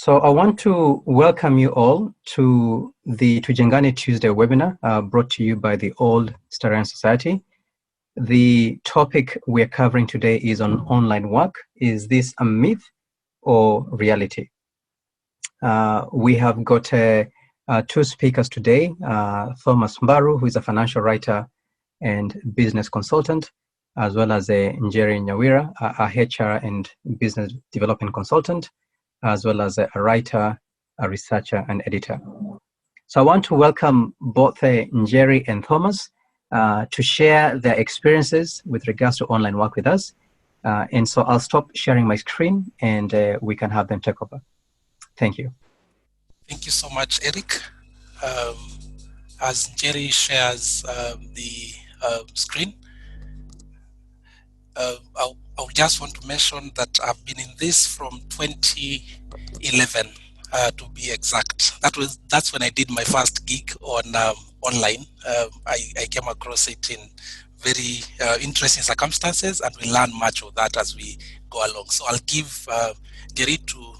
So I want to welcome you all to the Tujengane Tuesday webinar brought to you by the Old Starian Society. The topic we're covering today is on online work. Is this a myth or reality? We have got two speakers today, Thomas Mbaru, who is a financial writer and business consultant, as well as Njeri Nyawira, a HR and business development consultant, as well as a writer, a researcher, and editor. So I want to welcome both Njeri and Thomas to share their experiences with regards to online work with us. And so I'll stop sharing my screen and we can have them take over. Thank you. Thank you so much, Eric. As Njeri shares the screen, I just want to mention that I've been in this from 2011 to be exact. That's when I did my first gig on online. I came across it in very interesting circumstances, and we learn much of that as we go along. So I'll give Njeri to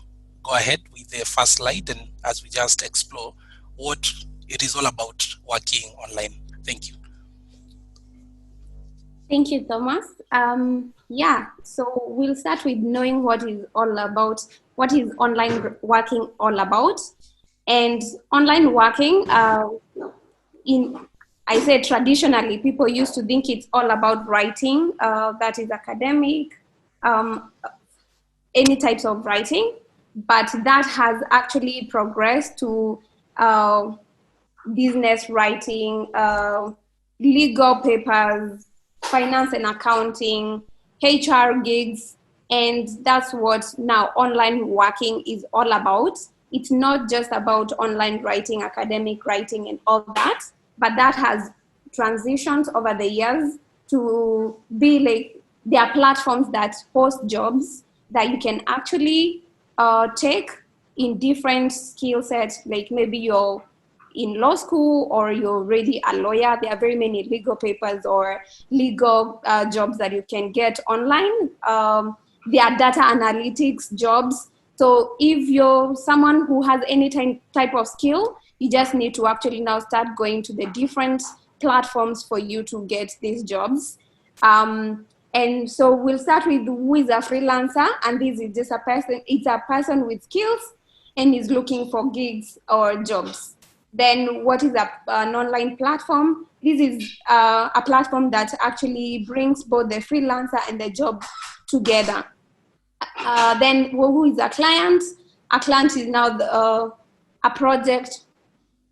go ahead with the first slide, and as we just explore what it is all about working online. Thank you. Thank you, Thomas. So we'll start with knowing what is online working all about. And online working, I said traditionally, people used to think it's all about writing, that is academic, any types of writing, but that has actually progressed to business writing, legal papers, finance and accounting, HR gigs, and that's what now online working is all about. It's not just about online writing, academic writing, and all that, but that has transitioned over the years to be like, there are platforms that post jobs that you can actually take in different skill sets, like maybe you're in law school or you're already a lawyer. There are very many legal papers or legal jobs that you can get online. There are data analytics jobs. So if you're someone who has any type of skill, you just need to actually now start going to the different platforms for you to get these jobs. And so we'll start with who is a freelancer, and this is just a person, it's a person with skills and is looking for gigs or jobs. Then what is an online platform? This is a platform that actually brings both the freelancer and the job together. Then who is a client? A client is now a project,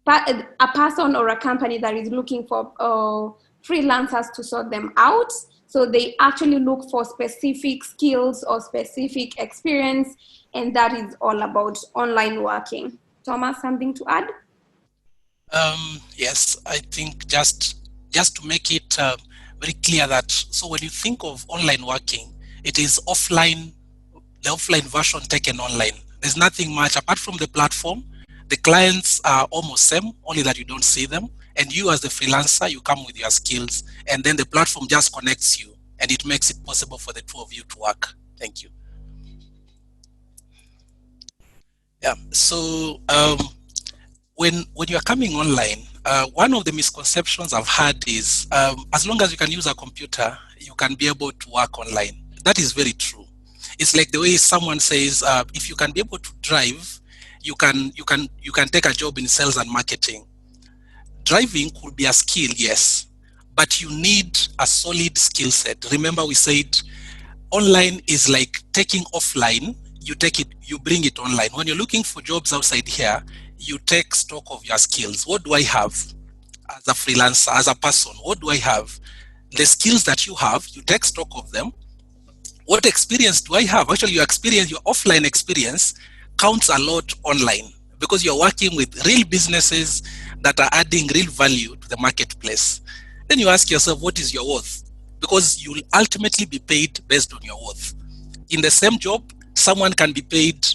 a person or a company that is looking for freelancers to sort them out. So they actually look for specific skills or specific experience, and that is all about online working. Thomas, something to add? Yes, I think just to make it very clear that, so when you think of online working, it is offline, the offline version taken online. There's nothing much apart from the platform. The clients are almost same, only that you don't see them. And you as the freelancer, you come with your skills, and then the platform just connects you, and it makes it possible for the two of you to work. Thank you. Yeah, so when you're coming online, one of the misconceptions I've had is as long as you can use a computer, you can be able to work online. That is very true. It's like the way someone says, if you can be able to drive, you can take a job in sales and marketing. Driving could be a skill, yes, but you need a solid skill set. Remember, we said online is like taking offline, you bring it online. When you're looking for jobs outside here, you take stock of your skills. What do I have as a freelancer, as a person? What do I have? The skills that you have, you take stock of them. What experience do I have? Actually, your experience, your offline experience counts a lot online because you're working with real businesses that are adding real value to the marketplace. Then you ask yourself, what is your worth? Because you'll ultimately be paid based on your worth. In the same job, someone can be paid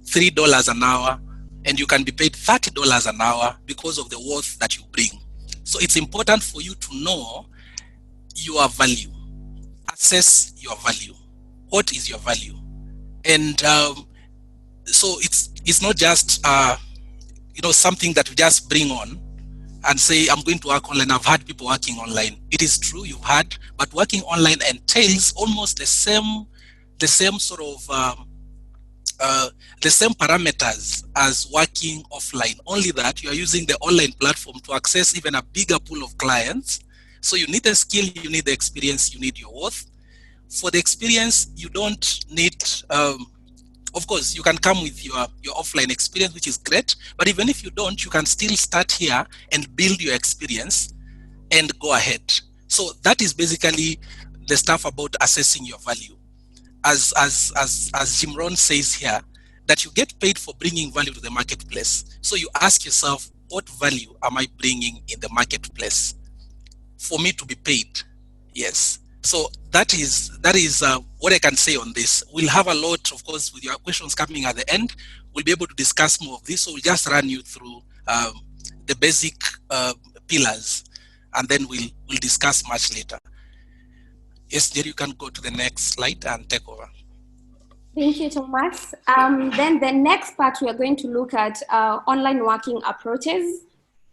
$3 an hour, and you can be paid $30 an hour because of the worth that you bring. So it's important for you to know your value, assess your value. What is your value? And so it's not just something that we just bring on and say, I'm going to work online. I've had people working online. It is true, you've had, but working online entails almost the same sort of the same parameters as working offline, only that you are using the online platform to access even a bigger pool of clients. So you need the skill, you need the experience, you need your worth. For the experience, you don't need, of course, you can come with your offline experience, which is great, but even if you don't, you can still start here and build your experience and go ahead. So that is basically the stuff about assessing your value. As Jim Rohn says here, that you get paid for bringing value to the marketplace. So you ask yourself, what value am I bringing in the marketplace for me to be paid? Yes. So that is what I can say on this. We'll have a lot, of course, with your questions coming at the end. We'll be able to discuss more of this. So we'll just run you through the basic pillars, and then we'll discuss much later. Yes, Jerry, you can go to the next slide and take over. Thank you, Thomas. Then the next part, we are going to look at online working approaches.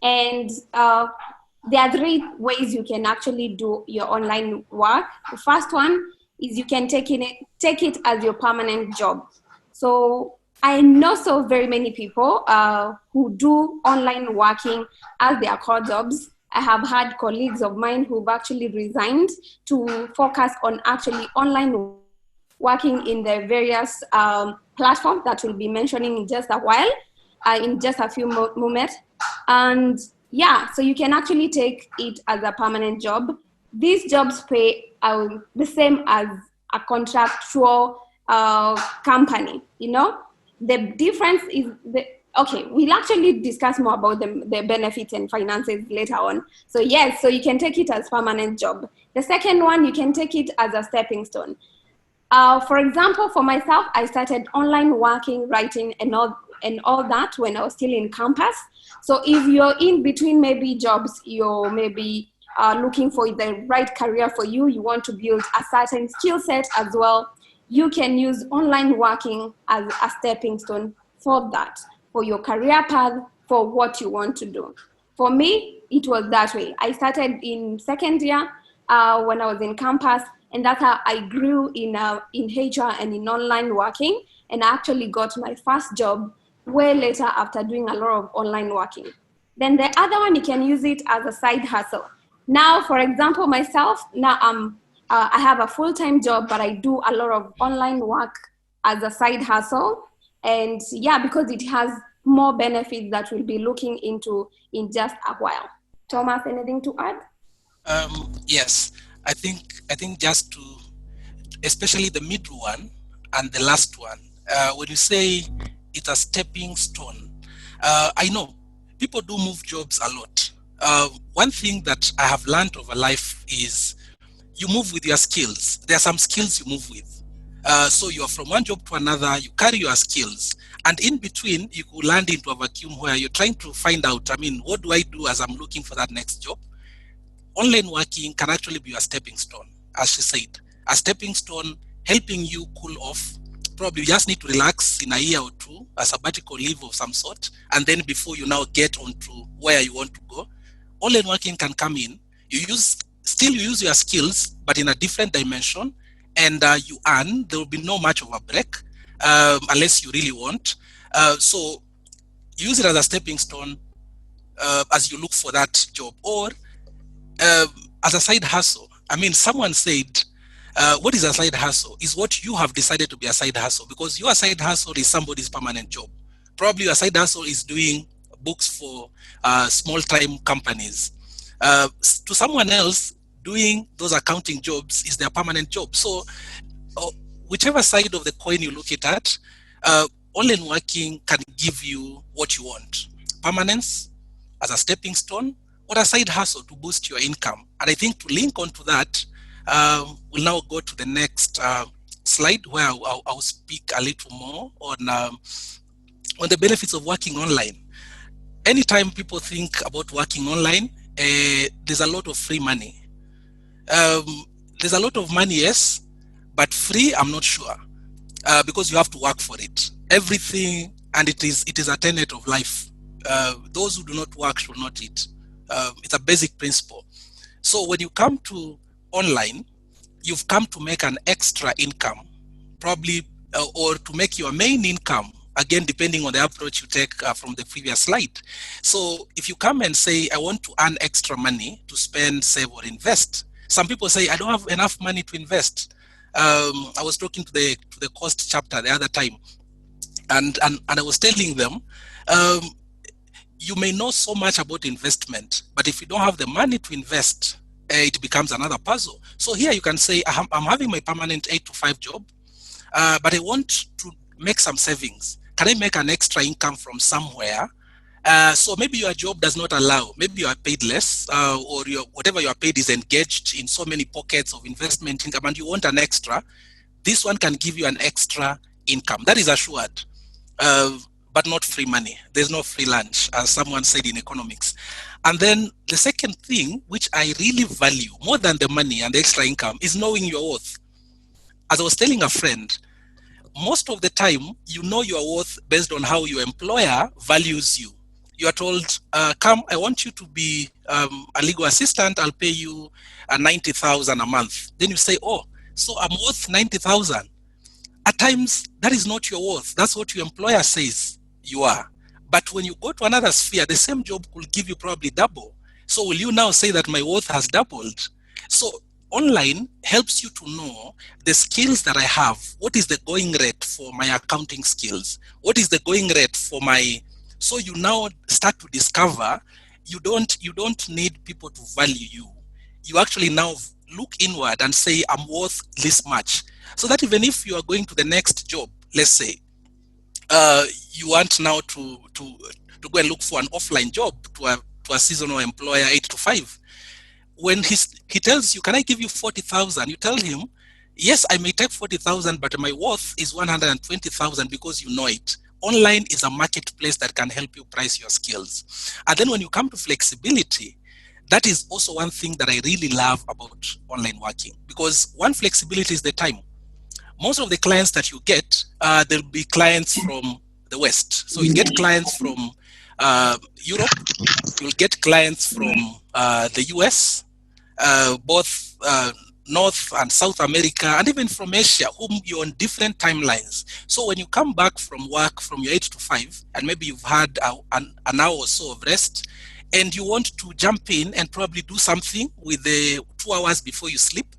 And there are 3 ways you can actually do your online work. The first one is you can take it as your permanent job. So I know so very many people who do online working as their core jobs. I have had colleagues of mine who've actually resigned to focus on actually online working in the various platforms that we'll be mentioning in just a while, in just a few moments. And yeah, so you can actually take it as a permanent job. These jobs pay the same as a contractual company, The difference is okay, we'll actually discuss more about the benefits and finances later on. So yes, so you can take it as permanent job. The second one, you can take it as a stepping stone. For example, for myself, I started online working, writing, and all that when I was still in campus. So if you're in between maybe jobs, you're maybe looking for the right career for you, you want to build a certain skill set as well, you can use online working as a stepping stone for that, for your career path, for what you want to do. For me, it was that way. I started in second year when I was in campus, and that's how I grew in HR and in online working, and I actually got my first job way later after doing a lot of online working. Then the other one, you can use it as a side hustle. Now, for example, myself, now I have a full-time job, but I do a lot of online work as a side hustle. And yeah, because it has more benefits that we'll be looking into in just a while. Thomas, anything to add? Yes, I think just to, especially the middle one and the last one, when you say it's a stepping stone, I know people do move jobs a lot. One thing that I have learned over life is you move with your skills. There are some skills you move with. So you are from one job to another, you carry your skills, and in between you could land into a vacuum where you're trying to find out, what do I do as I'm looking for that next job? Online working can actually be a stepping stone, as she said, a stepping stone helping you cool off. Probably you just need to relax in a year or two, a sabbatical leave of some sort, and then before you now get onto where you want to go, online working can come in. You use your skills, but in a different dimension, and you earn. There will be no much of a break unless you really want. So use it as a stepping stone as you look for that job, or as a side hustle. Someone said, what is a side hustle? Is what you have decided to be a side hustle, because your side hustle is somebody's permanent job. Probably your side hustle is doing books for small-time companies. To someone else, doing those accounting jobs is their permanent job. So whichever side of the coin you look at, online working can give you what you want. Permanence as a stepping stone, or a side hustle to boost your income. And I think to link onto that, we'll now go to the next slide where I'll speak a little more on the benefits of working online. Anytime people think about working online, there's a lot of free money. There's a lot of money, yes, but free, I'm not sure, because you have to work for it. Everything and it is a tenet of life. Those who do not work should not eat. It's a basic principle. So when you come to online, you've come to make an extra income, probably, or to make your main income, again, depending on the approach you take from the previous slide. So if you come and say, I want to earn extra money to spend, save, or invest, some people say, I don't have enough money to invest. I was talking to the cost chapter the other time, and I was telling them, you may know so much about investment, but if you don't have the money to invest, it becomes another puzzle. So here you can say, I'm having my permanent 8 to 5 job, but I want to make some savings. Can I make an extra income from somewhere? So maybe your job does not allow, maybe you are paid less, or whatever you are paid is engaged in so many pockets of investment income, and you want an extra. This one can give you an extra income. That is assured, but not free money. There's no free lunch, as someone said in economics. And then the second thing, which I really value more than the money and the extra income, is knowing your worth. As I was telling a friend, most of the time, you know your worth based on how your employer values you. You are told, come, I want you to be a legal assistant, I'll pay you 90,000 a month. Then you say, oh, so I'm worth 90,000. At times, that is not your worth. That's what your employer says you are. But when you go to another sphere, the same job could give you probably double. So will you now say that my worth has doubled? So online helps you to know the skills that I have. What is the going rate for my accounting skills? What is the going rate for my... So you now start to discover you don't need people to value you. You actually now look inward and say, I'm worth this much. So that even if you are going to the next job, let's say, you want now to go and look for an offline job to a seasonal employer, 8 to 5. When he tells you, can I give you 40,000? You tell him, yes, I may take 40,000, but my worth is 120,000 because you know it. Online is a marketplace that can help you price your skills. And then when you come to flexibility, that is also one thing that I really love about online working, because one flexibility is the time. Most of the clients that you get, there'll be clients from the West. So you get clients from Europe, you'll get clients from the US, both North and South America, and even from Asia, whom you're on different timelines. So when you come back from work from your 8 to 5, and maybe you've had an hour or so of rest, and you want to jump in and probably do something with the 2 hours before you sleep,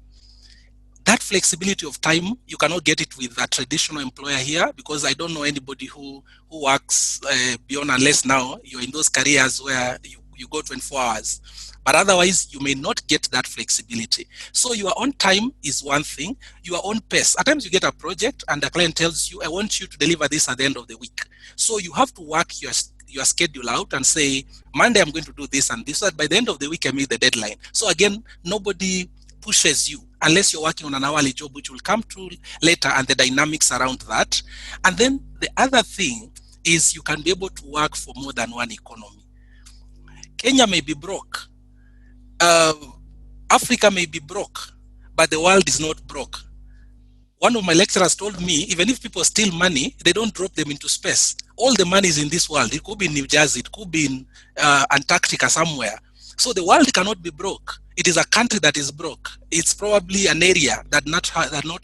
that flexibility of time, you cannot get it with a traditional employer here, because I don't know anybody who works beyond, unless now you're in those careers where you go 24 hours. But otherwise, you may not get that flexibility. So your own time is one thing, your own pace. At times you get a project and the client tells you, I want you to deliver this at the end of the week. So you have to work your schedule out and say, Monday I'm going to do this and this, so that by the end of the week I meet the deadline. So again, nobody pushes you unless you're working on an hourly job, which we'll come to later, and the dynamics around that. And then the other thing is you can be able to work for more than one economy. Kenya may be broke. Africa may be broke, but the world is not broke. One of my lecturers told me, even if people steal money, they don't drop them into space. All the money is in this world. It could be in New Jersey, it could be in Antarctica somewhere. So the world cannot be broke. It is a country that is broke. It's probably an area that not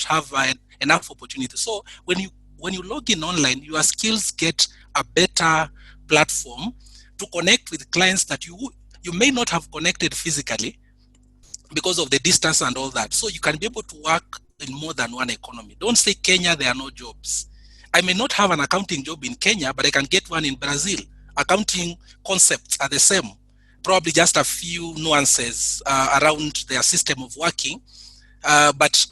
have enough opportunity. So when you log in online, your skills get a better platform to connect with clients that you may not have connected physically because of the distance and all that. So you can be able to work in more than one economy. Don't say Kenya, there are no jobs. I may not have an accounting job in Kenya, but I can get one in Brazil. Accounting concepts are the same. Probably just a few nuances around their system of working. But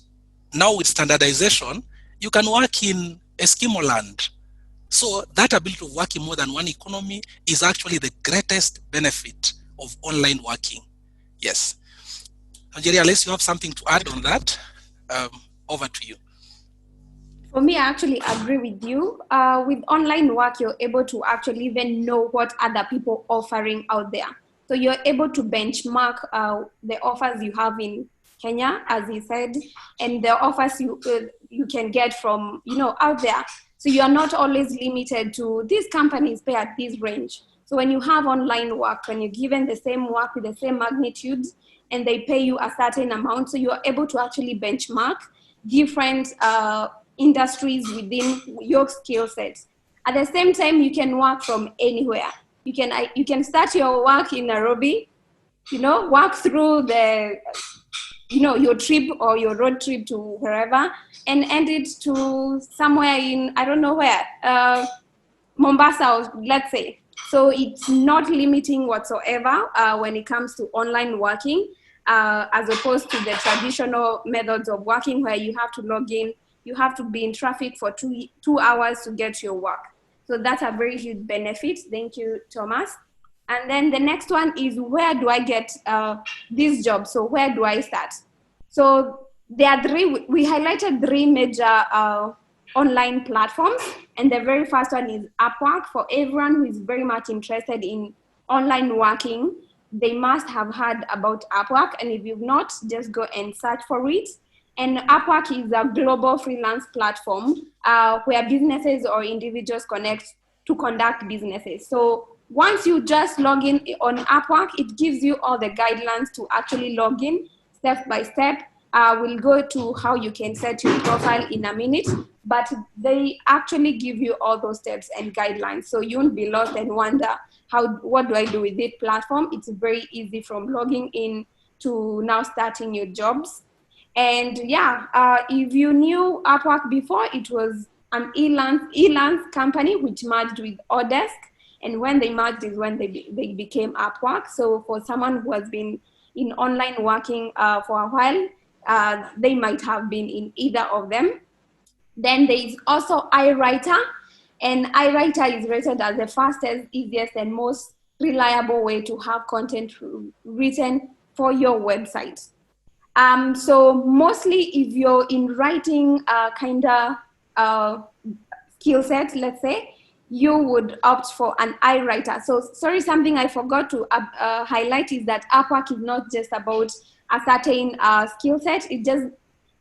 now with standardization, you can work in Eskimo land. So that ability of working more than one economy is actually the greatest benefit of online working. Yes. Angelia, unless you have something to add on that, over to you. For me, I actually agree with you. With online work, you're able to actually even know what other people are offering out there. So you're able to benchmark the offers you have in Kenya, as he said, and the offers you can get from out there. So you are not always limited to these companies pay at this range. So when you have online work, when you're given the same work with the same magnitude and they pay you a certain amount, so you are able to actually benchmark different industries within your skill set. At the same time, you can work from anywhere. You can start your work in Nairobi, work through your trip or your road trip to wherever and end it to somewhere in, I don't know where, Mombasa, let's say. So it's not limiting whatsoever when it comes to online working, as opposed to the traditional methods of working where you have to log in, you have to be in traffic for 2 hours to get your work. So that's a very huge benefit. Thank you, Thomas. And then the next one is, where do I get this job? So where do I start? So there are we highlighted 3 major online platforms. And the very first one is Upwork. For everyone who is very much interested in online working, they must have heard about Upwork. And if you've not, just go and search for it. And Upwork is a global freelance platform where businesses or individuals connect to conduct businesses. So once you just log in on Upwork, it gives you all the guidelines to actually log in step by step. We'll go to how you can set your profile in a minute, but they actually give you all those steps and guidelines. So you won't be lost and wonder, what do I do with this platform? It's very easy from logging in to now starting your jobs. And if you knew Upwork before, it was an e-learn company which merged with Odesk. And when they merged is when they became Upwork. So for someone who has been in online working for a while, they might have been in either of them. Then there is also iWriter. And iWriter is rated as the fastest, easiest, and most reliable way to have content written for your website. So mostly if you're in writing kind of skill set, let's say, you would opt for an iWriter. So sorry, something I forgot to highlight is that Upwork is not just about a certain skill set. It just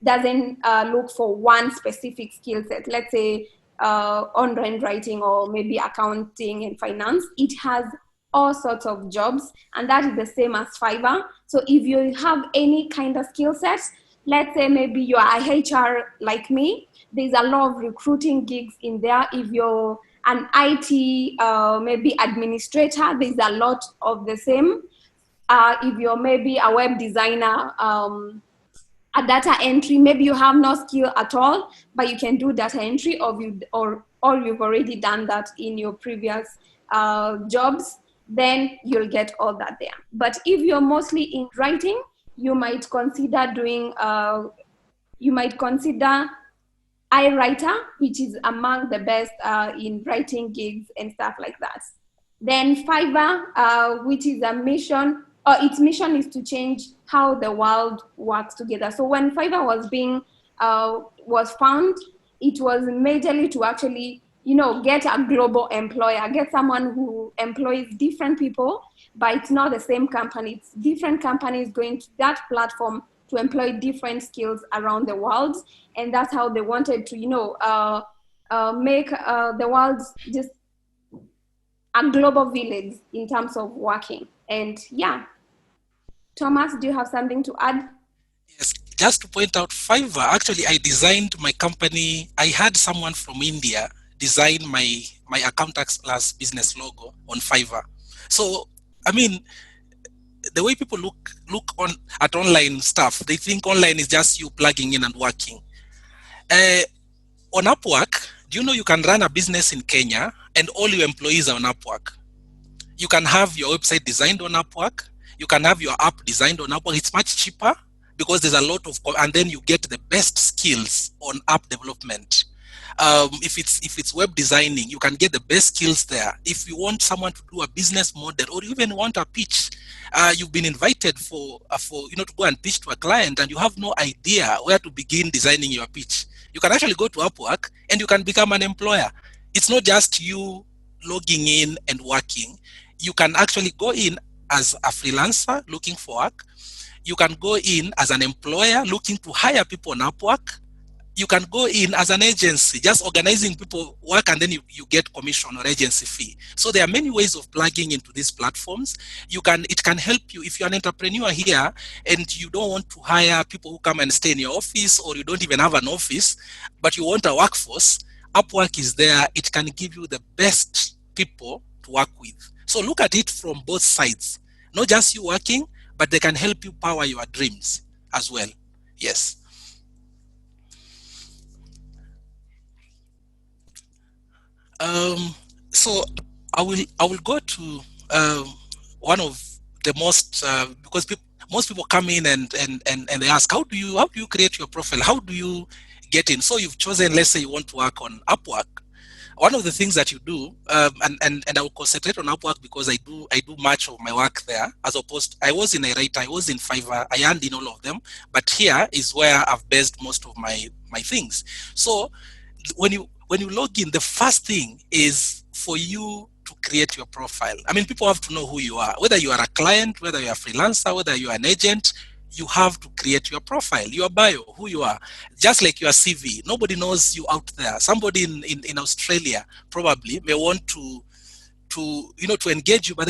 doesn't look for one specific skill set. Let's say online writing or maybe accounting and finance. It has all sorts of jobs, and that is the same as Fiverr. So if you have any kind of skill set, let's say maybe you are a HR like me, there's a lot of recruiting gigs in there. If you're an IT, maybe administrator, there's a lot of the same. If you're maybe a web designer, a data entry, maybe you have no skill at all, but you can do data entry, or you've already done that in your previous jobs, then you'll get all that there. But if you're mostly in writing, you might consider doing, iWriter, which is among the best in writing gigs and stuff like that. Then Fiverr, which is its mission is to change how the world works together. So when Fiverr was found, it was majorly to actually, get a global employer, get someone who employs different people, but it's not the same company. It's different companies going to that platform to employ different skills around the world. And that's how they wanted to, make the world just a global village in terms of working. And Thomas, do you have something to add? Yes, just to point out, Fiverr, actually I designed my company. I had someone from India design my Account Tax Plus business logo on Fiverr. So, I mean, the way people look at online stuff, they think online is just you plugging in and working. On Upwork, do you know you can run a business in Kenya and all your employees are on Upwork? You can have your website designed on Upwork. You can have your app designed on Upwork. It's much cheaper because there's a lot of, and then you get the best skills on app development. If it's web designing, you can get the best skills there. If you want someone to do a business model, or you even want a pitch, you've been invited for to go and pitch to a client, and you have no idea where to begin designing your pitch. You can actually go to Upwork and you can become an employer. It's not just you logging in and working. You can actually go in as a freelancer looking for work. You can go in as an employer looking to hire people on Upwork. you can go in as an agency, just organizing people work, and then you get commission or agency fee. So there are many ways of plugging into these platforms. It can help you if you're an entrepreneur here and you don't want to hire people who come and stay in your office, or you don't even have an office, but you want a workforce. Upwork is there. It can give you the best people to work with. So look at it from both sides, not just you working, but they can help you power your dreams as well. Yes. So I will go to one of the most because most people come in and they ask, how do you create your profile? How do you get in? So you've chosen, let's say you want to work on Upwork. One of the things that you do, and I will concentrate on Upwork because I do much of my work there, as opposed I was in a writer, I was in Fiverr, I earned in all of them, but here is where I've based most of my things. So when you log in, the first thing is for you to create your profile. I mean, people have to know who you are, whether you are a client, whether you're a freelancer, whether you're an agent. You have to create your profile, your bio, who you are, just like your CV. Nobody knows you out there. Somebody in Australia probably may want to engage you, but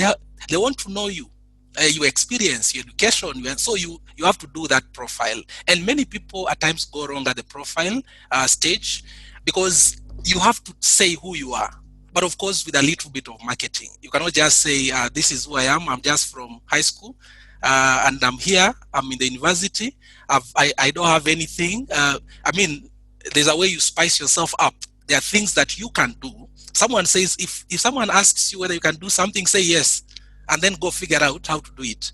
they want to know you, your experience, your education, so you have to do that profile. And many people at times go wrong at the profile stage, because you have to say who you are, but of course with a little bit of marketing. You cannot just say, this is who I am, I'm just from high school, and I'm here, I'm in the university, I don't have anything. I mean, there's a way you spice yourself up. There are things that you can do. Someone says, if someone asks you whether you can do something, say yes, and then go figure out how to do it.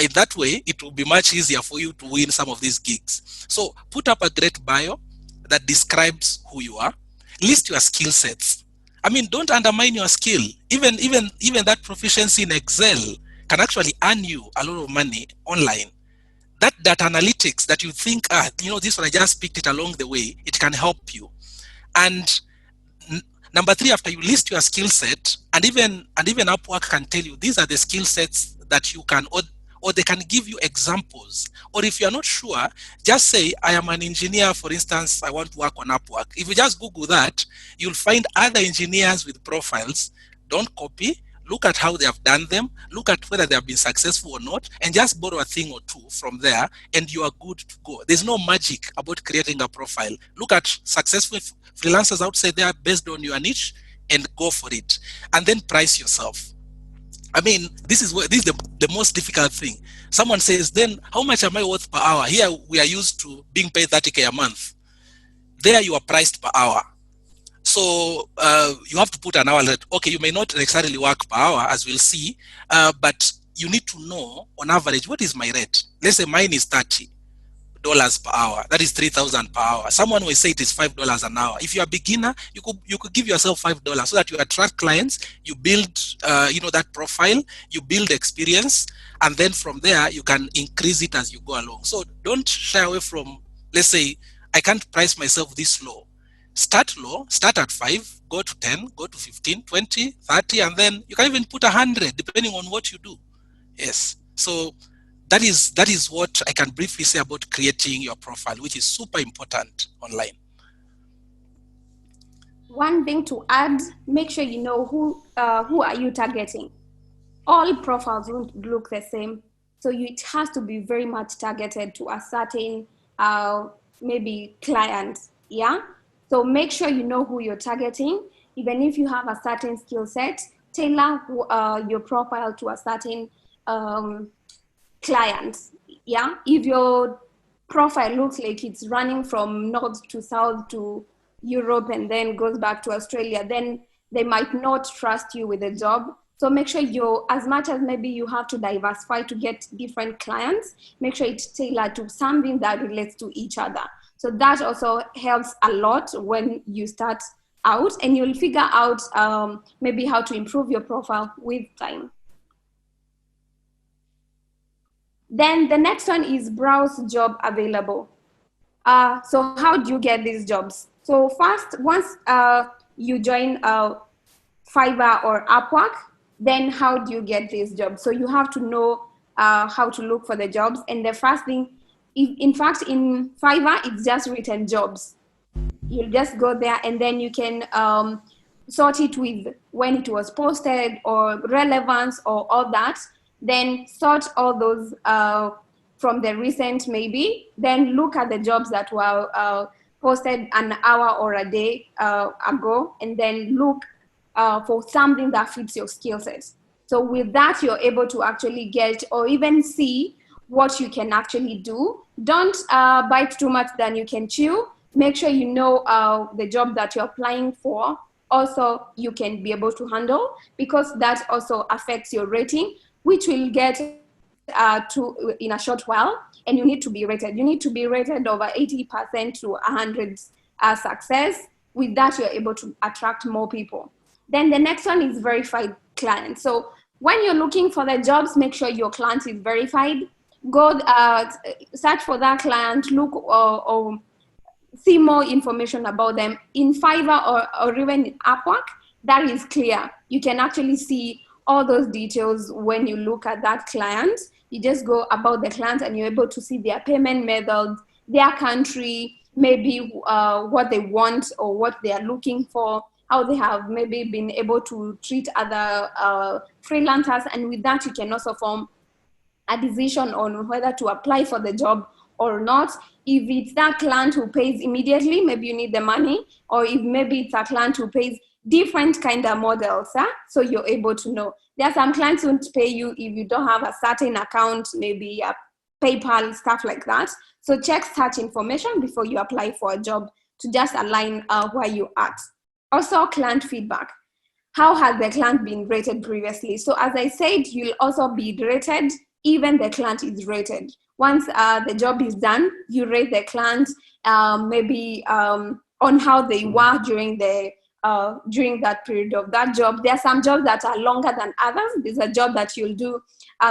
In that way, it will be much easier for you to win some of these gigs. So put up a great bio that describes who you are. List your skill sets. I mean, don't undermine your skill. Even that proficiency in Excel can actually earn you a lot of money online. That data analytics that you think, this one I just picked it along the way, it can help you. And number 3, after you list your skill set, and even Upwork can tell you these are the skill sets that you can, or they can give you examples. Or if you're not sure, just say, I am an engineer, for instance, I want to work on Upwork. If you just Google that, you'll find other engineers with profiles. Don't copy. Look at how they have done them, look at whether they have been successful or not, and just borrow a thing or two from there, and you are good to go. There's no magic about creating a profile. Look at successful freelancers outside there based on your niche, and go for it. And then price yourself. I mean, this is the most difficult thing. Someone says, then how much am I worth per hour? Here we are used to being paid 30K a month. There you are priced per hour. So you have to put an hour rate. Okay, you may not necessarily work per hour, as we'll see, but you need to know on average, what is my rate? Let's say mine is $30 per hour. That is 3,000 per hour. Someone will say it is $5 an hour. If you're a beginner, you could give yourself $5 so that you attract clients, you build that profile, you build experience, and then from there you can increase it as you go along. So don't shy away from, let's say, I can't price myself this low. Start low, start at 5, go to 10, go to 15, 20, 30, and then you can even put 100 depending on what you do. Yes. So that is what I can briefly say about creating your profile, which is super important online. One thing to add, make sure you know who are you targeting. All profiles won't look the same. So it has to be very much targeted to a certain maybe client. Yeah. So make sure you know who you're targeting. Even if you have a certain skill set, tailor your profile to a certain client. Yeah. If your profile looks like it's running from north to south to Europe and then goes back to Australia, then they might not trust you with a job. So make sure as much as maybe you have to diversify to get different clients, make sure it's tailored to something that relates to each other. So that also helps a lot when you start out, and you'll figure out maybe how to improve your profile with time. Then the next one is browse job available. So how do you get these jobs? So first, once you join Fiverr or Upwork, then how do you get these jobs? So you have to know how to look for the jobs. And the first thing, in fact, in Fiverr, it's just written jobs. You'll just go there, and then you can sort it with when it was posted or relevance or all that. Then sort all those from the recent maybe. Then look at the jobs that were posted an hour or a day ago, and then look for something that fits your skill set. So with that, you're able to actually get or even see what you can actually do. Don't bite too much than you can chew. Make sure you know the job that you're applying for also you can be able to handle, because that also affects your rating, which will get to in a short while. And you need to be rated. You need to be rated over 80% to 100 success. With that, you're able to attract more people. Then the next one is verified clients. So when you're looking for the jobs, make sure your client is verified. Go search for that client, look or see more information about them in Fiverr or even in Upwork. That is clear. You can actually see all those details when you look at that client. You just go about the client and you're able to see their payment methods, their country, maybe what they want or what they are looking for, how they have maybe been able to treat other freelancers. And with that, you can also form a decision on whether to apply for the job or not. If it's that client who pays immediately, maybe you need the money, or if maybe it's a client who pays different kind of models, so you're able to know. There are some clients who won't pay you if you don't have a certain account, maybe a PayPal, stuff like that. So check such information before you apply for a job to just align where you're at. Also, client feedback. How has the client been rated previously? So as I said, you'll also be rated, even the client is rated. Once the job is done, you rate the client maybe on how they were during that period of that job. There are some jobs that are longer than others. There's a job that you'll do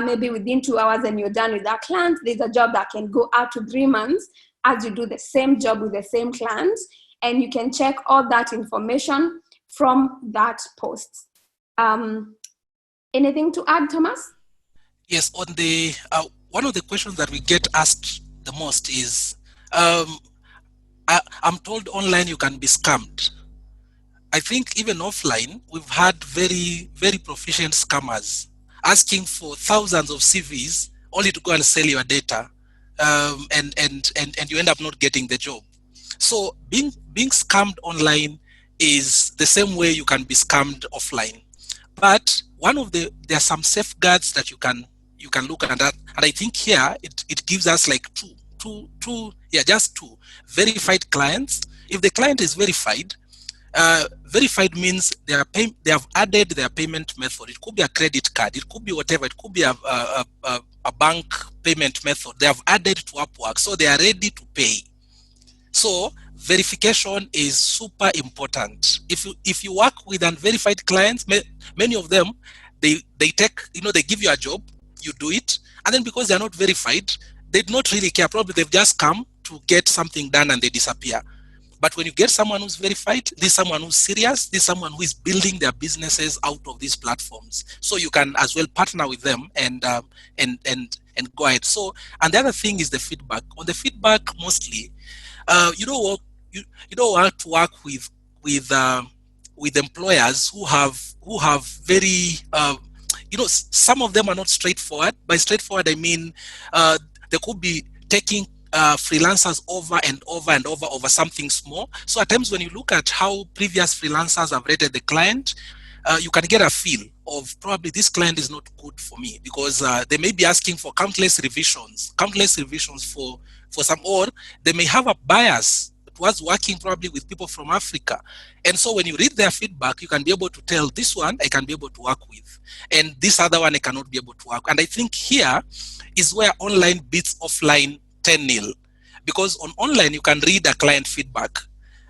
maybe within 2 hours and you're done with that client. There's a job that can go up to 3 months as you do the same job with the same client. And you can check all that information from that post. Anything to add, Thomas? Yes, on the one of the questions that we get asked the most is, I'm told online you can be scammed. I think even offline, we've had very, very proficient scammers asking for thousands of CVs only to go and sell your data, and you end up not getting the job. So being scammed online is the same way you can be scammed offline. But there are some safeguards that you can look at that, and I think here it gives us like just two verified clients. If the client is verified, verified means they have added their payment method. It could be a credit card, it could be whatever, it could be a bank payment method. They have added to Upwork, so they are ready to pay. So verification is super important. If you work with unverified clients, many of them they take, they give you a job, you do it, and then because they're not verified, they do not really care. Probably they've just come to get something done and they disappear. But when you get someone who's verified, this is someone who's serious, this is someone who is building their businesses out of these platforms. So you can as well partner with them and go ahead. So, and the other thing is the feedback. On the feedback, mostly, you don't want to work with employers who have very some of them are not straightforward. By straightforward, I mean they could be taking freelancers over and over and over something small. So at times when you look at how previous freelancers have rated the client, you can get a feel of probably this client is not good for me, because they may be asking for countless revisions for some, or they may have a bias towards working probably with people from Africa. And so when you read their feedback, you can be able to tell, this one I can be able to work with, and this other one I cannot be able to work. And I think here is where online beats offline 10-0, because on online you can read a client feedback,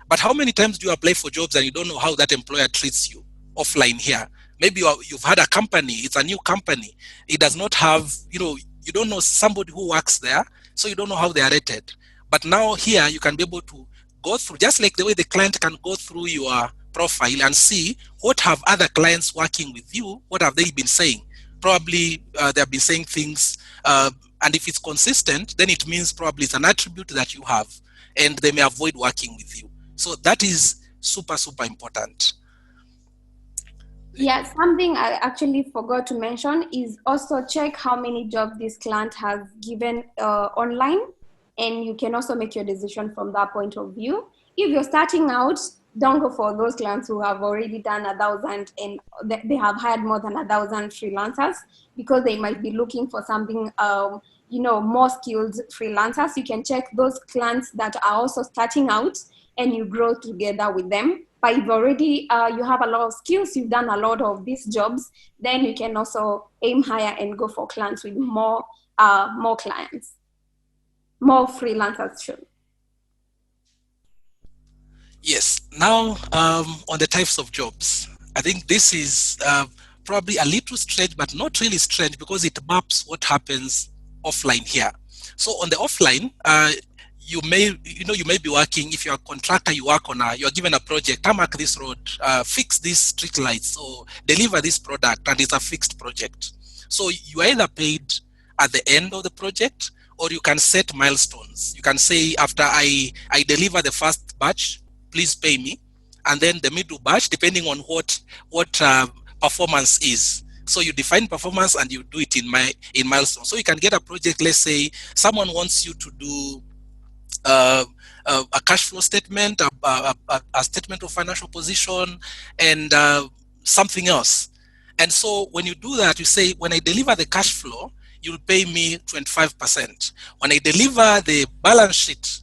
but how many times do you apply for jobs and you don't know how that employer treats you? Offline here, maybe you've had a company, it's a new company, it does not have, you don't know somebody who works there, so you don't know how they are rated. But now here you can be able to go through, just like the way the client can go through your profile and see what have other clients working with you, what have they been saying. Probably they have been saying things, and if it's consistent, then it means probably it's an attribute that you have, and they may avoid working with you. So that is super, super important. Yeah, something I actually forgot to mention is also check how many jobs this client has given online, and you can also make your decision from that point of view. If you're starting out, don't go for those clients who have already done 1,000 and they have hired more than 1,000 freelancers, because they might be looking for something, more skilled freelancers. You can check those clients that are also starting out, and you grow together with them. But if already you have a lot of skills, you've done a lot of these jobs, then you can also aim higher and go for clients with more clients, more freelancers. Sure. Yes. Now, on the types of jobs, I think this is probably a little strange, but not really strange, because it maps what happens offline here. So on the offline, you may be working. If you're a contractor, you work on you're given a project. Tarmac this road, fix these street lights, or deliver this product, and it's a fixed project. So you either paid at the end of the project, or you can set milestones. You can say, after I deliver the first batch, please pay me, and then the middle batch, depending on what performance is. So you define performance and you do it in milestones. So you can get a project. Let's say someone wants you to do a cash flow statement, a statement of financial position, and something else. And so when you do that, you say, when I deliver the cash flow, you'll pay me 25%. When I deliver the balance sheet,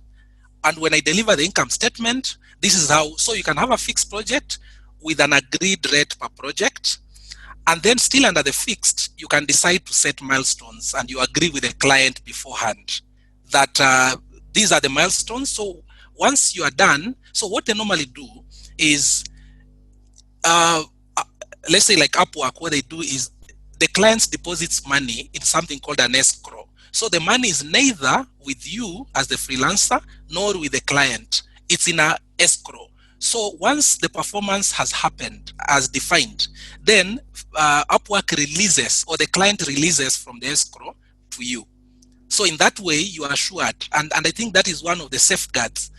and when I deliver the income statement, this is how. So you can have a fixed project with an agreed rate per project. And then still under the fixed, you can decide to set milestones, and you agree with the client beforehand that these are the milestones. So once you are done, so what they normally do is, let's say like Upwork, what they do is the client deposits money in something called an escrow. So the money is neither with you as the freelancer nor with the client. It's in a escrow. So once the performance has happened as defined, then Upwork releases, or the client releases from the escrow to you. So in that way, you are assured. And I think that is one of the safeguards.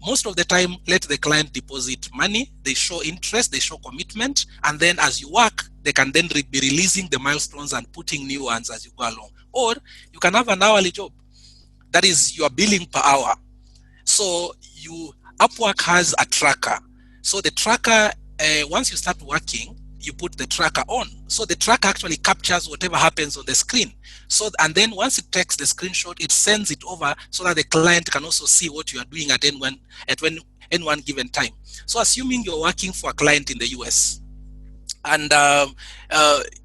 Most of the time, let the client deposit money, they show interest, they show commitment, and then as you work, they can then be releasing the milestones and putting new ones as you go along. Or you can have an hourly job. That is, you are billing per hour. So Upwork has a tracker. So the tracker, once you start working, you put the tracker on. So the tracker actually captures whatever happens on the screen. So, and then once it takes the screenshot, it sends it over so that the client can also see what you are doing at any one given time. So assuming you're working for a client in the US, and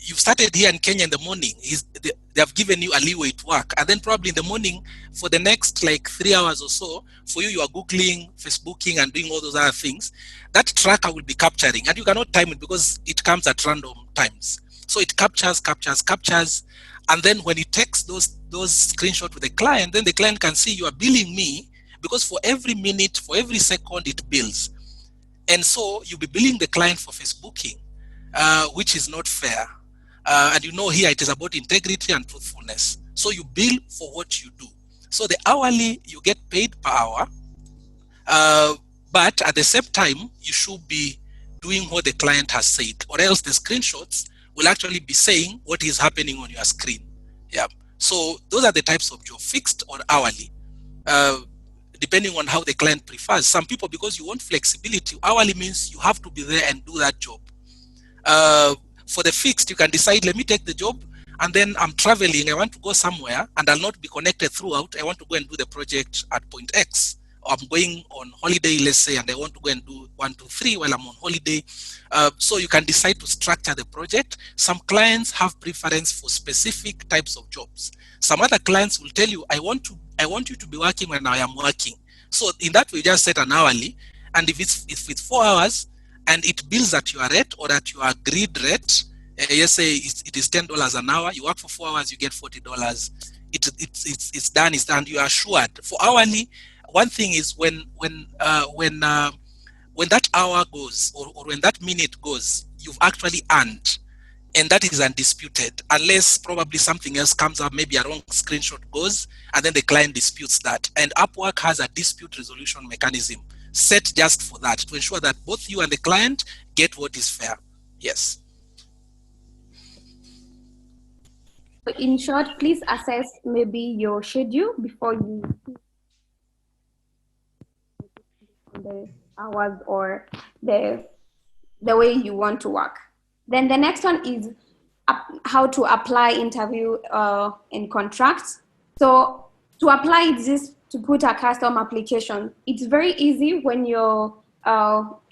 you've started here in Kenya in the morning, they have given you a leeway to work, and then probably in the morning for the next like 3 hours or so, for you are Googling, Facebooking, and doing all those other things. That tracker will be capturing, and you cannot time it because it comes at random times. So it captures, and then when it takes those screenshots with the client, then the client can see you are billing me, because for every minute, for every second, it bills. And so you'll be billing the client for Facebooking, which is not fair. And here it is about integrity and truthfulness. So you bill for what you do. So the hourly, you get paid per hour, but at the same time, you should be doing what the client has said, or else the screenshots will actually be saying what is happening on your screen. Yeah. So those are the types of job, fixed or hourly, depending on how the client prefers. Some people, because you want flexibility, hourly means you have to be there and do that job. For the fixed, you can decide, let me take the job, and then I'm traveling, I want to go somewhere, and I'll not be connected throughout. I want to go and do the project at point X. Or I'm going on holiday, let's say, and I want to go and do 1, 2, 3 while I'm on holiday. So you can decide to structure the project. Some clients have preference for specific types of jobs. Some other clients will tell you, I want you to be working when I am working. So in that way, you just set an hourly, and if it's 4 hours, and it bills at your rate or at your agreed rate, let's say it is $10 an hour, you work for 4 hours, you get $40. It's done, you are assured. For hourly, one thing is when that hour goes, or when that minute goes, you've actually earned, and that is undisputed, unless probably something else comes up, maybe a wrong screenshot goes, and then the client disputes that. And Upwork has a dispute resolution mechanism. set just for that, to ensure that both you and the client get what is fair. Yes. In short, please assess maybe your schedule before you the hours or the way you want to work. Then the next one is how to apply interview and contracts. So to apply it's just to put a custom application. It's very easy when you're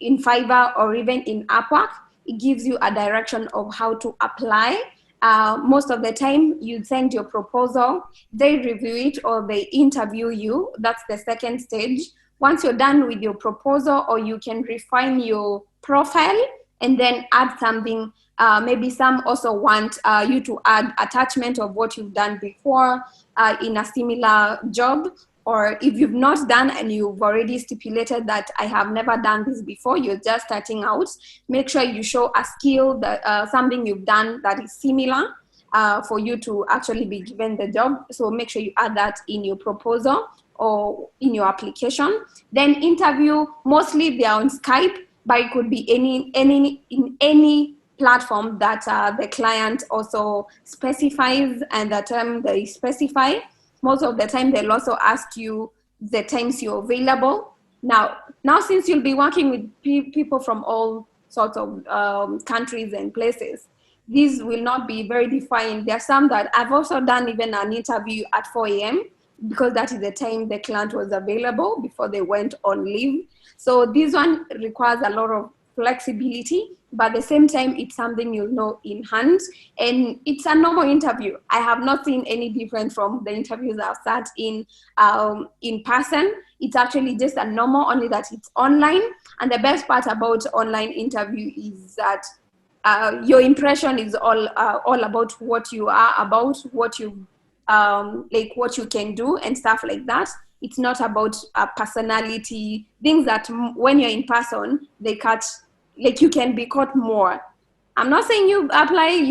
in Fiverr or even in Upwork. It gives you a direction of how to apply. Most of the time you send your proposal, they review it or they interview you. That's the second stage. Once you're done with your proposal, or you can refine your profile and then add something. Maybe some also want you to add attachment of what you've done before in a similar job. Or if you've not done and you've already stipulated that I have never done this before, you're just starting out, make sure you show a skill, that something you've done that is similar for you to actually be given the job. So make sure you add that in your proposal or in your application. Then interview, mostly they're on Skype, but it could be in any platform that the client also specifies and the term they specify. Most of the time, they'll also ask you the times you're available. Now since you'll be working with people from all sorts of countries and places, these will not be very defined. There are some that I've also done even an interview at 4 a.m. because that is the time the client was available before they went on leave. So this one requires a lot of flexibility, but at the same time, it's something you'll know in hand. And it's a normal interview. I have not seen any different from the interviews I've sat in person. It's actually just a normal, only that it's online. And the best part about online interview is that your impression is all about what you are about, what you like what you can do and stuff like that. It's not about personality, things that when you're in person, they cut, like you can be caught more. I'm not saying you apply,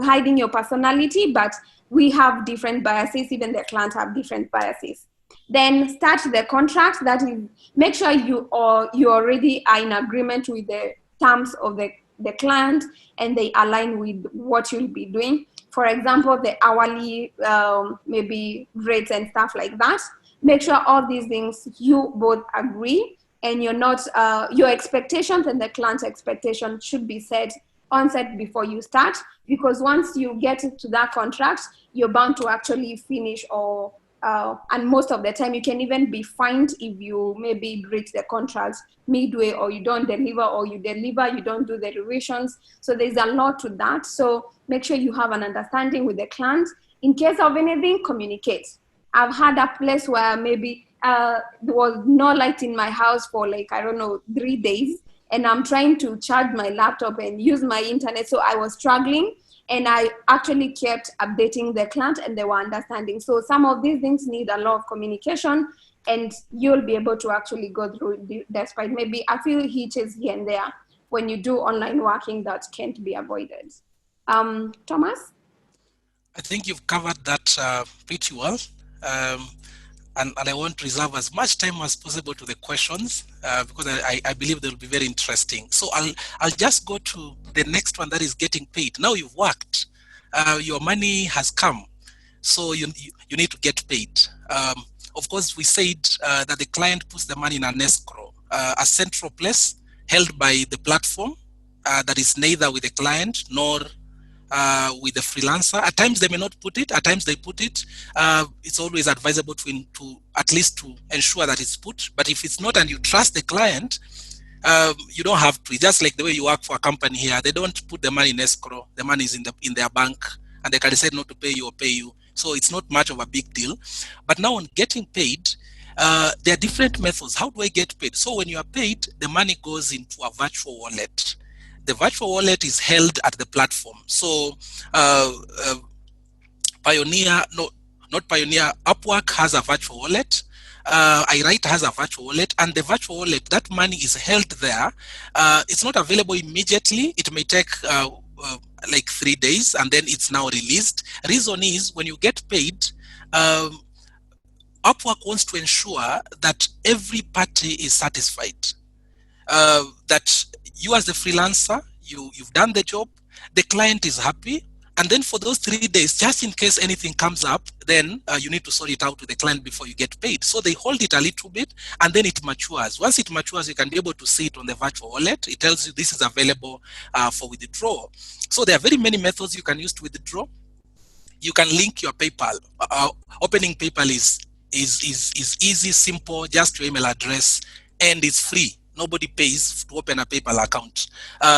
hiding your personality, but we have different biases, even the client have different biases. Then start the contract, that is, make sure you already are in agreement with the terms of the client and they align with what you'll be doing. For example, the hourly maybe rates and stuff like that. Make sure all these things you both agree, and you're not your expectations and the client's expectation should be set before you start, because once you get to that contract, you're bound to actually finish or and most of the time you can even be fined if you maybe breach the contract midway, or you don't deliver, or you deliver, you don't do the revisions. So there's a lot to that. So make sure you have an understanding with the client. In case of anything, communicate. I've had a place where maybe there was no light in my house for 3 days, and I'm trying to charge my laptop and use my internet. So I was struggling, and I actually kept updating the client and they were understanding. So some of these things need a lot of communication, and you'll be able to actually go through despite maybe a few hitches here and there when you do online working that can't be avoided. Thomas? I think you've covered that pretty well. And I want to reserve as much time as possible to the questions because I believe they'll be very interesting. So I'll just go to the next one, that is getting paid. Now you've worked, your money has come, so you need to get paid. Of course, we said that the client puts the money in an escrow, a central place held by the platform that is neither with the client nor with the freelancer. At times they may not put it, at times they put it. It's always advisable to at least to ensure that it's put. But if it's not and you trust the client, you don't have to. It's just like the way you work for a company here. They don't put the money in escrow. The money is in their bank, and they can decide not to pay you or pay you. So it's not much of a big deal. But now on getting paid, there are different methods. How do I get paid? So when you are paid, the money goes into a virtual wallet. The virtual wallet is held at the platform. So Upwork has a virtual wallet. iWrite has a virtual wallet, and the virtual wallet, that money is held there. It's not available immediately. It may take like 3 days, and then it's now released. Reason is, when you get paid, Upwork wants to ensure that every party is satisfied. That you as the freelancer, you've done the job, the client is happy, and then for those 3 days, just in case anything comes up, then you need to sort it out with the client before you get paid. So they hold it a little bit, and then it matures. Once it matures, you can be able to see it on the virtual wallet. It tells you this is available for withdrawal. So there are very many methods you can use to withdraw. You can link your PayPal. Opening PayPal is easy, simple, just your email address, and it's free. Nobody pays to open a PayPal account.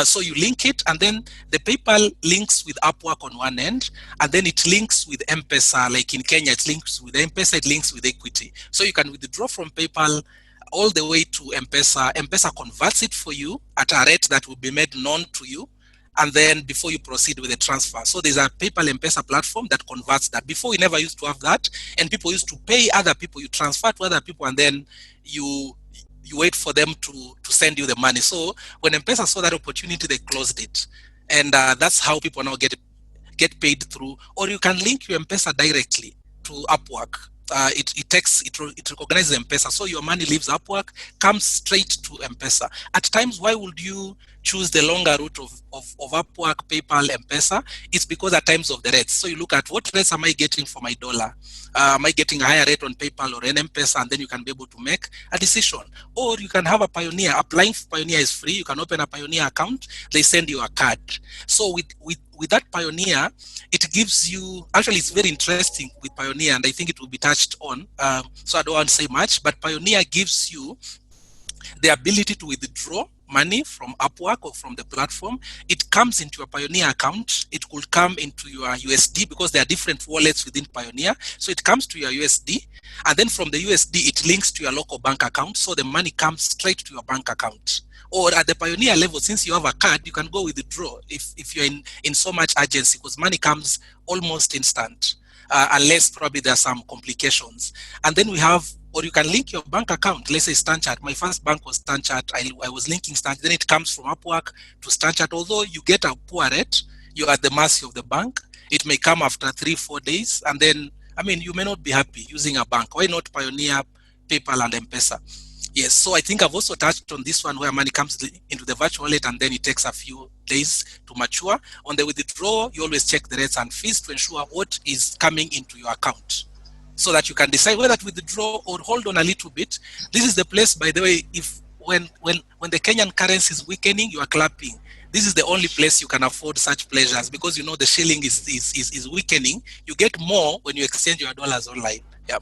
So you link it, and then the PayPal links with Upwork on one end, and then it links with M-Pesa. Like in Kenya, it links with M-Pesa, it links with Equity. So you can withdraw from PayPal all the way to M-Pesa. M-Pesa converts it for you at a rate that will be made known to you, and then before you proceed with the transfer. So there's a PayPal M-Pesa platform that converts that. Before, we never used to have that, and people used to pay other people. You transfer to other people, and then you wait for them to send you the money. So when M-Pesa saw that opportunity, they closed it. And that's how people now get paid through. Or you can link your M-Pesa directly to Upwork. It recognizes M-Pesa, so your money leaves Upwork, comes straight to M-Pesa. At times, why would you choose the longer route of Upwork, PayPal, M-Pesa? It's because at times of the rates. So you look at what rates am I getting for my dollar? Am I getting a higher rate on PayPal or an M-Pesa? And then you can be able to make a decision. Or you can have a Pioneer. Applying for Pioneer is free. You can open a Pioneer account. They send you a card. So with that Pioneer, it gives you, actually it's very interesting with Pioneer, and I think it will be touched on, so I don't want to say much, but Pioneer gives you the ability to withdraw money from Upwork or from the platform. It comes into your Pioneer account. It could come into your USD, because there are different wallets within Pioneer. So it comes to your USD, and then from the USD, it links to your local bank account. So the money comes straight to your bank account. Or at the Pioneer level, since you have a card, you can go withdraw if you're in so much urgency, because money comes almost instant, unless probably there are some complications. And then we have, or you can link your bank account. Let's say StanChart. My first bank was StanChart. I was linking StanChart. Then it comes from Upwork to StanChart. Although you get a poor rate, you're at the mercy of the bank. It may come after 3-4 days. And then, I mean, you may not be happy using a bank. Why not Pioneer, PayPal, and M-Pesa? Yes, so I think I've also touched on this one, where money comes into the virtual wallet and then it takes a few days to mature. On the withdrawal, you always check the rates and fees to ensure what is coming into your account, so that you can decide whether to withdraw or hold on a little bit. This is the place, by the way, if when the Kenyan currency is weakening, you are clapping. This is the only place you can afford such pleasures, because you know the shilling is weakening. You get more when you exchange your dollars online. Yeah.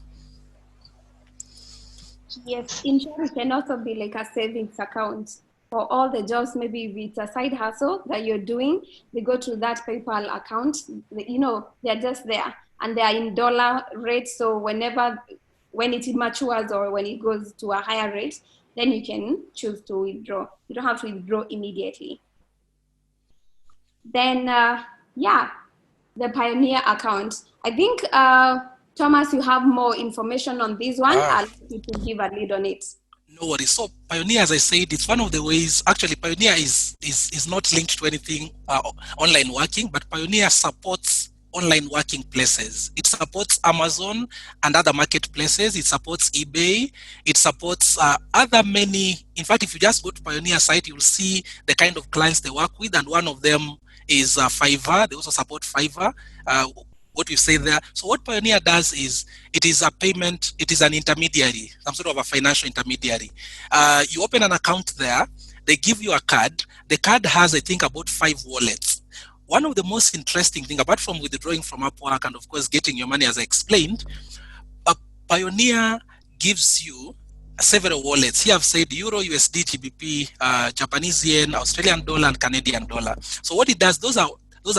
Yes, insurance can also be like a savings account for all the jobs. Maybe if it's a side hustle that you're doing, they go to that PayPal account. You know, they're just there, and they are in dollar rates. So when it matures or when it goes to a higher rate, then you can choose to withdraw. You don't have to withdraw immediately. Then, the Pioneer account. I think, Thomas, you have more information on this one. I'll let you to give a lead on it. No worries. So Pioneer, as I said, it's one of the ways. Actually, Pioneer is not linked to anything online working, but Pioneer supports online working places. It supports Amazon and other marketplaces. It supports eBay. It supports other many. In fact, if you just go to Pioneer site, you'll see the kind of clients they work with, and one of them is Fiverr. They also support Fiverr. What you say there. So what Pioneer does is, it is a payment, it is an intermediary, some sort of a financial intermediary. You open an account there, they give you a card. The card has, I think, about 5 wallets. One of the most interesting things, apart from withdrawing from Upwork and of course getting your money, as I explained, Pioneer gives you several wallets. Here I've said Euro, USD, GBP, Japanese yen, Australian dollar, and Canadian dollar. So what it does, those are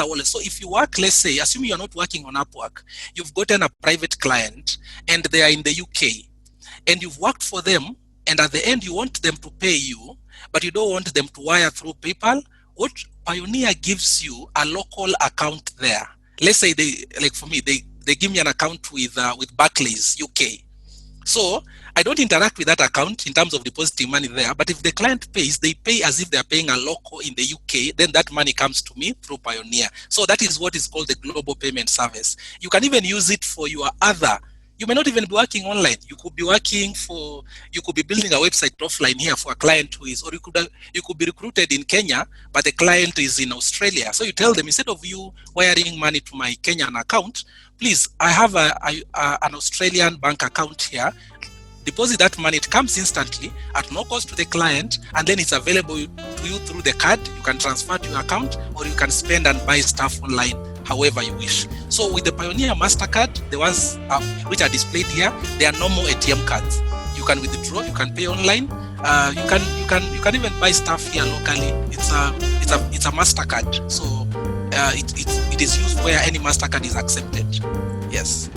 wallets. So if you work, let's say, assuming you're not working on Upwork, you've gotten a private client and they are in the UK, and you've worked for them, and at the end you want them to pay you, but you don't want them to wire through PayPal. What Pioneer gives you a local account there. Let's say for me, they give me an account with Barclays UK. So I don't interact with that account in terms of depositing money there, but if the client pays, they pay as if they're paying a local in the UK, then that money comes to me through Pioneer. So that is what is called the global payment service. You can even use it for your other You may not even be working online. You could be building a website offline here for a client who is, or you could be recruited in Kenya, but the client is in Australia. So you tell them, instead of you wiring money to my Kenyan account, please, I have an Australian bank account here. Deposit that money, it comes instantly at no cost to the client, and then it's available to you through the card. You can transfer to your account, or you can spend and buy stuff online however you wish. So with the Pioneer MasterCard, the ones which are displayed here, they are normal ATM cards. You can withdraw, you can pay online, you can even buy stuff here locally. It's a MasterCard, so it is used where any MasterCard is accepted. Yes.